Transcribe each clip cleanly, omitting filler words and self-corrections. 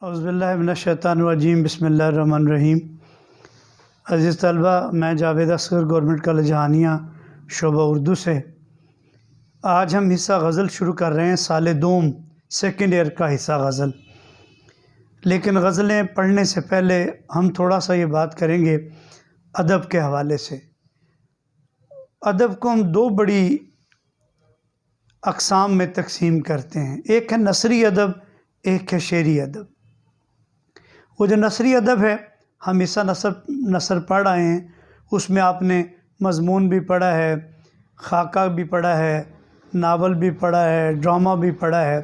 اعوذ باللہ من الشیطان الرجیم بسم اللہ الرحمن الرحیم۔ عزیز طلبہ، میں جاوید اصغر گورنمنٹ کالج جہانیہ شعبہ اردو سے آج ہم حصہ غزل شروع کر رہے ہیں، سال دوم سیکنڈ ایئر کا حصہ غزل۔ لیکن غزلیں پڑھنے سے پہلے ہم تھوڑا سا یہ بات کریں گے ادب کے حوالے سے۔ ادب کو ہم دو بڑی اقسام میں تقسیم کرتے ہیں، ایک ہے نثری ادب، ایک ہے شعری ادب۔ وہ جو نثری ادب ہے، ہم حصہ نثر پڑھ آئے ہیں، اس میں آپ نے مضمون بھی پڑھا ہے، خاکہ بھی پڑھا ہے، ناول بھی پڑھا ہے، ڈرامہ بھی پڑھا ہے۔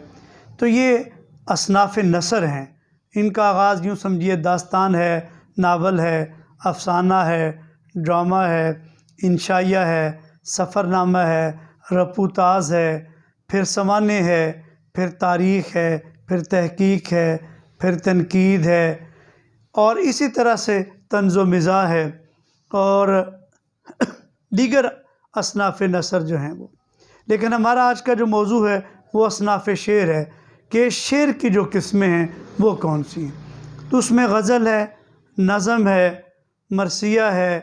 تو یہ اصناف نثر ہیں۔ ان کا آغاز یوں سمجھیے داستان ہے، ناول ہے، افسانہ ہے، ڈرامہ ہے، انشائیہ ہے، سفر نامہ ہے، رپوتاز ہے، پھر سوانح ہے، پھر تاریخ ہے، پھر تحقیق ہے، پھر تنقید ہے، اور اسی طرح سے طنز و مزاح ہے، اور دیگر اصناف نثر جو ہیں وہ۔ لیکن ہمارا آج کا جو موضوع ہے وہ اصناف شعر ہے کہ شعر کی جو قسمیں ہیں وہ کون سی ہیں۔ تو اس میں غزل ہے، نظم ہے، مرثیہ ہے،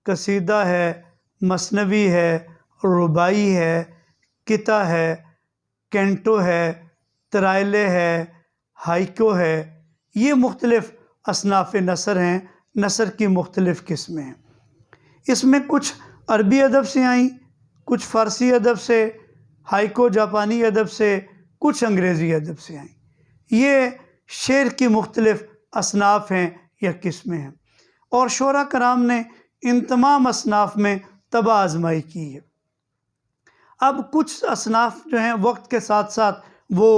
قصیدہ ہے، مثنوی ہے، رباعی ہے، قطع ہے، کینٹو ہے، ترائلے ہے، ہائیکو ہے۔ یہ مختلف اصناف نثر ہیں، نثر کی مختلف قسمیں ہیں۔ اس میں کچھ عربی ادب سے آئیں، کچھ فارسی ادب سے، ہائیکو جاپانی ادب سے، کچھ انگریزی ادب سے آئیں۔ یہ شعر کی مختلف اصناف ہیں یا قسمیں ہیں، اور شعراء کرام نے ان تمام اصناف میں طبع آزمائی کی ہے۔ اب کچھ اصناف جو ہیں وقت کے ساتھ ساتھ وہ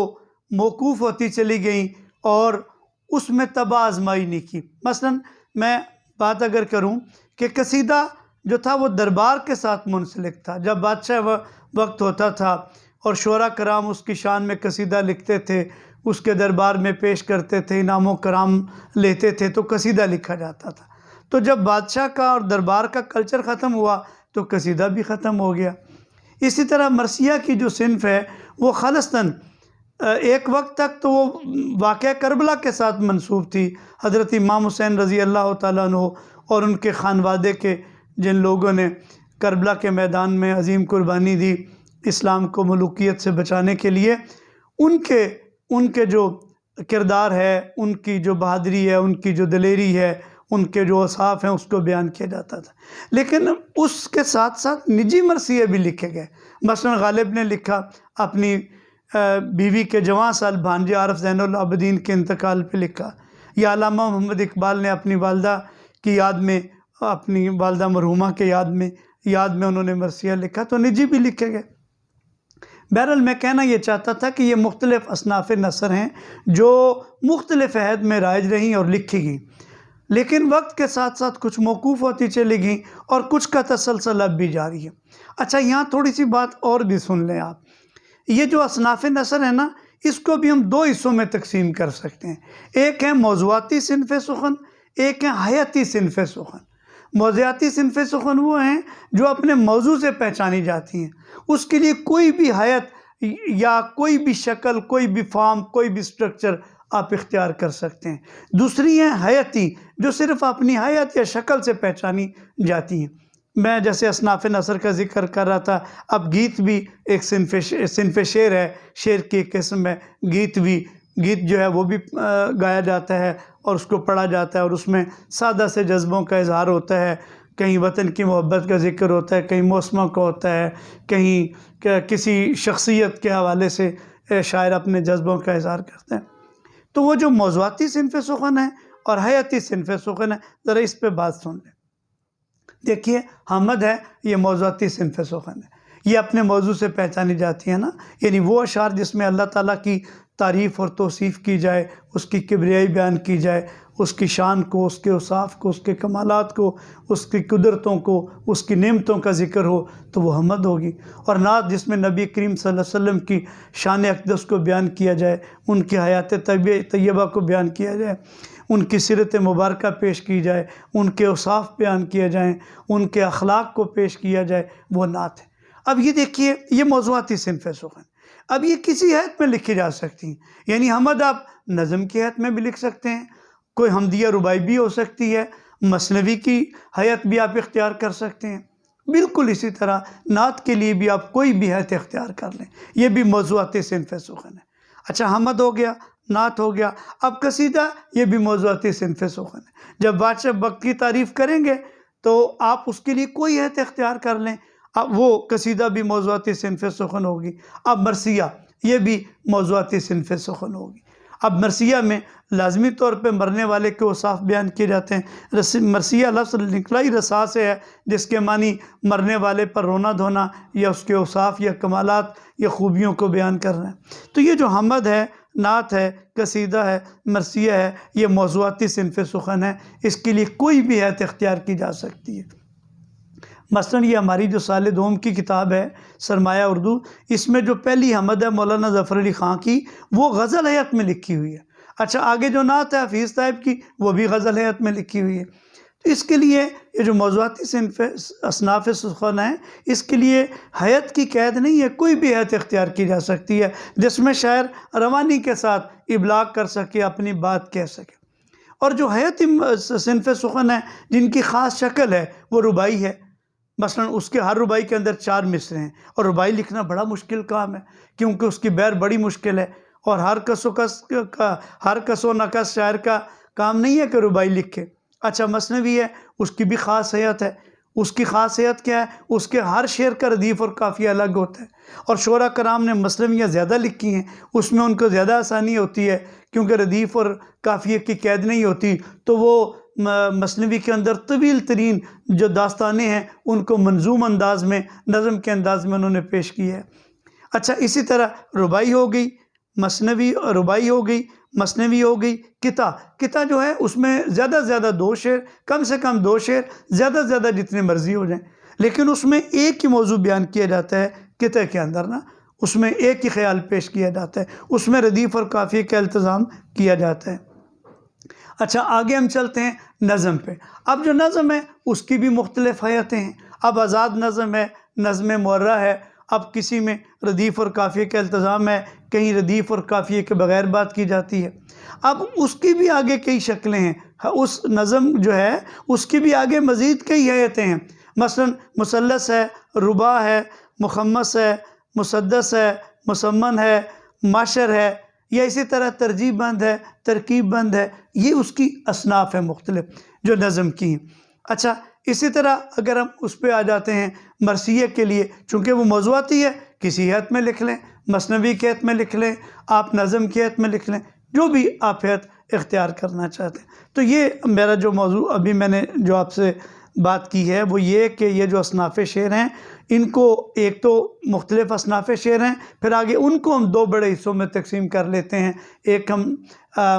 موقوف ہوتی چلی گئیں اور اس میں طبع آزمائی نہیں کی۔ مثلا میں بات اگر کروں کہ قصیدہ جو تھا وہ دربار کے ساتھ منسلک تھا۔ جب بادشاہ وقت ہوتا تھا اور شعراء کرام اس کی شان میں قصیدہ لکھتے تھے، اس کے دربار میں پیش کرتے تھے، انعام و کرام لیتے تھے، تو قصیدہ لکھا جاتا تھا۔ تو جب بادشاہ کا اور دربار کا کلچر ختم ہوا تو قصیدہ بھی ختم ہو گیا۔ اسی طرح مرثیہ کی جو صنف ہے وہ خالصتاً ایک وقت تک تو وہ واقعہ کربلا کے ساتھ منسوب تھی۔ حضرت امام حسین رضی اللہ تعالیٰ عنہ اور ان کے خانوادے کے جن لوگوں نے کربلا کے میدان میں عظیم قربانی دی اسلام کو ملوکیت سے بچانے کے لیے، ان کے جو کردار ہے، ان کی جو بہادری ہے، ان کی جو دلیری ہے، ان کے جو اوصاف ہیں، اس کو بیان کیا جاتا تھا۔ لیکن اس کے ساتھ ساتھ نجی مرثیے بھی لکھے گئے۔ مثلا غالب نے لکھا اپنی بیوی کے جوان سال بھانجے عارف زین العابدین کے انتقال پہ لکھا، یا علامہ محمد اقبال نے اپنی والدہ کی یاد میں، اپنی والدہ مرحومہ کے یاد میں انہوں نے مرثیہ لکھا، تو نجی بھی لکھے گئے۔ بہرحال میں کہنا یہ چاہتا تھا کہ یہ مختلف اصناف نثر ہیں جو مختلف عہد میں رائج رہیں اور لکھی گئیں، لیکن وقت کے ساتھ ساتھ کچھ موقوف ہوتی چلی گئیں اور کچھ کا تسلسل اب بھی جاری ہے۔ اچھا، یہاں تھوڑی سی بات اور بھی سن لیں آپ۔ یہ جو اصناف نثر ہے نا، اس کو بھی ہم دو حصوں میں تقسیم کر سکتے ہیں۔ ایک ہے موضوعاتی صنف سخن، ایک ہے حیاتی صنف سخن۔ موضوعاتی صنف سخن وہ ہیں جو اپنے موضوع سے پہچانی جاتی ہیں، اس کے لیے کوئی بھی حیت یا کوئی بھی شکل، کوئی بھی فارم، کوئی بھی سٹرکچر آپ اختیار کر سکتے ہیں۔ دوسری ہیں حیاتی، جو صرف اپنی حیت یا شکل سے پہچانی جاتی ہیں۔ میں جیسے اصناف نثر کا ذکر کر رہا تھا، اب گیت بھی ایک صنف شعر ہے، شعر کی ایک قسم ہے۔ گیت جو ہے وہ بھی گایا جاتا ہے اور اس کو پڑھا جاتا ہے، اور اس میں سادہ سے جذبوں کا اظہار ہوتا ہے۔ کہیں وطن کی محبت کا ذکر ہوتا ہے، کہیں موسموں کا ہوتا ہے، کہیں کسی شخصیت کے حوالے سے شاعر اپنے جذبوں کا اظہار کرتے ہیں۔ تو وہ جو موضوعاتی صنف سخن ہے اور حیاتی صنف سخن ہے، ذرا اس پہ بات سن لیں۔ دیکھیے، حمد ہے، یہ موضوعاتی صنف سخن ہے، یہ اپنے موضوع سے پہچانی جاتی ہے نا، یعنی وہ اشعار جس میں اللہ تعالیٰ کی تعریف اور توصیف کی جائے، اس کی کبریائی بیان کی جائے، اس کی شان کو، اس کے اوصاف کو، اس کے کمالات کو، اس کی قدرتوں کو، اس کی نعمتوں کا ذکر ہو تو وہ حمد ہوگی۔ اور نعت جس میں نبی کریم صلی اللہ علیہ وسلم کی شان اقدس کو بیان کیا جائے، ان کی حیات طیبہ کو بیان کیا جائے، ان کی سیرت مبارکہ پیش کی جائے، ان کے اوصاف بیان کیے جائیں، ان کے اخلاق کو پیش کیا جائے، وہ نعت ہے۔ اب یہ دیکھیے، یہ موضوعاتی صنف سخن۔ اب یہ کسی حیت میں لکھی جا سکتی ہیں، یعنی حمد آپ نظم کی حیت میں بھی لکھ سکتے ہیں، کوئی حمدیہ رباعی بھی ہو سکتی ہے، مثنوی کی حیت بھی آپ اختیار کر سکتے ہیں، بالکل اسی طرح نعت کے لیے بھی آپ کوئی بھی حیت اختیار کر لیں، یہ بھی موضوعات صنف سخن ہے۔ اچھا، حمد ہو گیا، نعت ہو گیا، اب قصیدہ یہ بھی موضوعات صنف سخن ہے۔ جب بادشاہ وقت کی تعریف کریں گے تو آپ اس کے لیے کوئی حیت اختیار کر لیں، اب وہ قصیدہ بھی موضوعات صنف سخن ہوگی۔ اب مرثیہ یہ بھی موضوعات صنف سخن ہوگی۔ اب مرثیہ میں لازمی طور پہ مرنے والے کے اوصاف بیان کیے جاتے ہیں۔ مرثیہ لفظ نکلا ہی رسا سے ہے، جس کے معنی مرنے والے پر رونا دھونا یا اس کے اوصاف یا کمالات یا خوبیوں کو بیان کرنا ہے۔ تو یہ جو حمد ہے، نعت ہے، قصیدہ ہے، مرثیہ ہے، یہ موضوعاتی صنف سخن ہے، اس کے لیے کوئی بھی حیت اختیار کی جا سکتی ہے۔ مثلاً یہ ہماری جو سال دوم کی کتاب ہے سرمایہ اردو، اس میں جو پہلی حمد ہے مولانا ظفر علی خان کی، وہ غزل حیت میں لکھی ہوئی ہے۔ اچھا، آگے جو نعت ہے حفیظ صاحب کی، وہ بھی غزل حیت میں لکھی ہوئی ہے۔ تو اس کے لیے یہ جو موضوعاتی صنف اصناف سخن ہیں، اس کے لیے حیت کی قید نہیں ہے، کوئی بھی حیت اختیار کی جا سکتی ہے جس میں شاعر روانی کے ساتھ ابلاغ کر سکے، اپنی بات کہہ سکے۔ اور جو حیت صنف سخن ہے جن کی خاص شکل ہے، وہ رباعی ہے۔ مثلاً اس کے ہر رباعی کے اندر 4 مصرے ہیں، اور رباعی لکھنا بڑا مشکل کام ہے، کیونکہ اس کی بیر بڑی مشکل ہے، اور ہر کس و نقص شاعر کا کام نہیں ہے کہ رباعی لکھے۔ اچھا، مثنوی ہے، اس کی بھی خاص حیت ہے۔ اس کی خاص حیت کیا ہے؟ اس کے ہر شعر کا ردیف اور قافیہ الگ ہوتا ہے، اور شعراء کرام نے مثنویاں زیادہ لکھی ہیں، اس میں ان کو زیادہ آسانی ہوتی ہے، کیونکہ ردیف اور قافیے کی قید نہیں ہوتی، تو وہ مثنوی کے اندر طویل ترین جو داستانیں ہیں ان کو منظوم انداز میں، نظم کے انداز میں انہوں نے پیش کی ہے۔ اچھا، اسی طرح رباعی ہو گئی، مثنوی رباعی ہو گئی، مثنوی ہو گئی، قطع جو ہے اس میں زیادہ سے زیادہ 2 شعر، کم سے کم 2 شعر، زیادہ سے زیادہ جتنے مرضی ہو جائیں، لیکن اس میں ایک ہی موضوع بیان کیا جاتا ہے قطع کے اندر نا، اس میں ایک ہی خیال پیش کیا جاتا ہے، اس میں ردیف اور قافیے کا التزام کیا جاتا ہے۔ اچھا، آگے ہم چلتے ہیں نظم پہ۔ اب جو نظم ہے اس کی بھی مختلف حیتیں ہیں۔ اب آزاد نظم ہے، نظم معرہ ہے، اب کسی میں ردیف اور قافیے کا التزام ہے، کہیں ردیف اور قافیے کے بغیر بات کی جاتی ہے۔ اب اس کی بھی آگے کئی شکلیں ہیں، اس نظم جو ہے اس کی بھی آگے مزید کئی حیتیں ہیں۔ مثلاً مثلث ہے، رباع ہے، مخمس ہے، مسدس ہے، مسمن ہے، ماشر ہے، یا اسی طرح ترجیب بند ہے، ترکیب بند ہے، یہ اس کی اصناف ہیں مختلف جو نظم کی ہیں۔ اچھا، اسی طرح اگر ہم اس پہ آ جاتے ہیں مرثیہ کے لیے، چونکہ وہ موضوعاتی ہے، کسی حیت میں لکھ لیں، مثنوی کی حیت میں لکھ لیں، آپ نظم کی حیت میں لکھ لیں، جو بھی آپ حیت اختیار کرنا چاہتے ہیں۔ تو یہ میرا جو موضوع ابھی میں نے جو آپ سے بات کی ہے وہ یہ کہ یہ جو اصناف شعر ہیں، ان کو ایک تو مختلف اصناف شعر ہیں، پھر آگے ان کو ہم 2 بڑے حصوں میں تقسیم کر لیتے ہیں، ایک ہم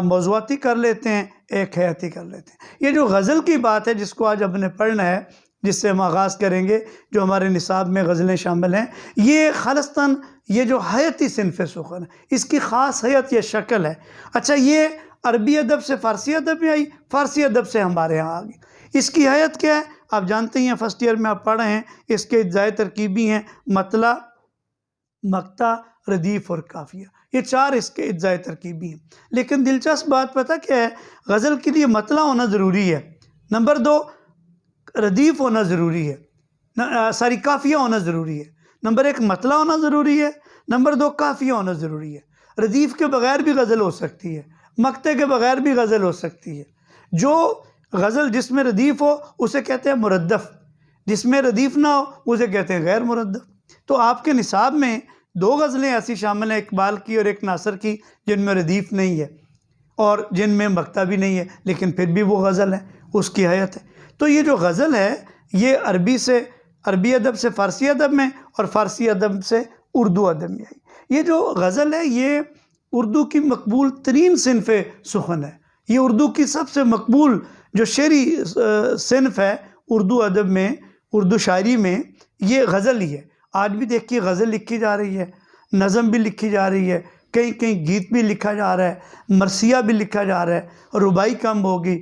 موضوعاتی کر لیتے ہیں، ایک حیاتی کر لیتے ہیں۔ یہ جو غزل کی بات ہے جس کو آج ہم نے پڑھنا ہے، جس سے ہم آغاز کریں گے، جو ہمارے نصاب میں غزلیں شامل ہیں، یہ خالصتاً یہ جو حیاتی صنف سخن ہے، اس کی خاص حیت یا شکل ہے۔ اچھا، یہ عربی ادب سے فارسی ادب میں آئی، فارسی ادب سے ہمارے ہاں آ گئی۔ اس کی حیت کیا ہے؟ آپ جانتے ہیں، فرسٹ ایئر میں آپ پڑھ رہے ہیں، اس کے اجزائے ترکیبی ہیں مطلع، مقطع، ردیف اور قافیہ، یہ 4 اس کے اجزائے ترکیبی ہیں۔ لیکن دلچسپ بات پتہ کیا ہے؟ غزل کے لیے مطلع ہونا ضروری ہے، نمبر 2 ردیف ہونا ضروری ہے، قافیہ ہونا ضروری ہے۔ نمبر 1 مطلع ہونا ضروری ہے، نمبر 2 قافیہ ہونا ضروری ہے۔ ردیف کے بغیر بھی غزل ہو سکتی ہے، مقطع کے بغیر بھی غزل ہو سکتی ہے۔ جو غزل جس میں ردیف ہو اسے کہتے ہیں مردف، جس میں ردیف نہ ہو اسے کہتے ہیں غیر مردف۔ تو آپ کے نصاب میں 2 غزلیں ایسی شامل ہیں، اقبال کی اور ایک ناصر کی، جن میں ردیف نہیں ہے اور جن میں مقطع بھی نہیں ہے، لیکن پھر بھی وہ غزل ہے، اس کی حیت ہے۔ تو یہ جو غزل ہے یہ عربی ادب سے فارسی ادب میں اور فارسی ادب سے اردو ادب میں آئی۔ یہ جو غزل ہے یہ اردو کی مقبول ترین صنف سخن ہے، یہ اردو کی سب سے مقبول جو شعری صنف ہے اردو ادب میں، اردو شاعری میں، یہ غزل ہی ہے۔ آج بھی دیکھیے غزل لکھی جا رہی ہے، نظم بھی لکھی جا رہی ہے، کہیں کہیں گیت بھی لکھا جا رہا ہے، مرثیہ بھی لکھا جا رہا ہے، رباعی کم ہوگی،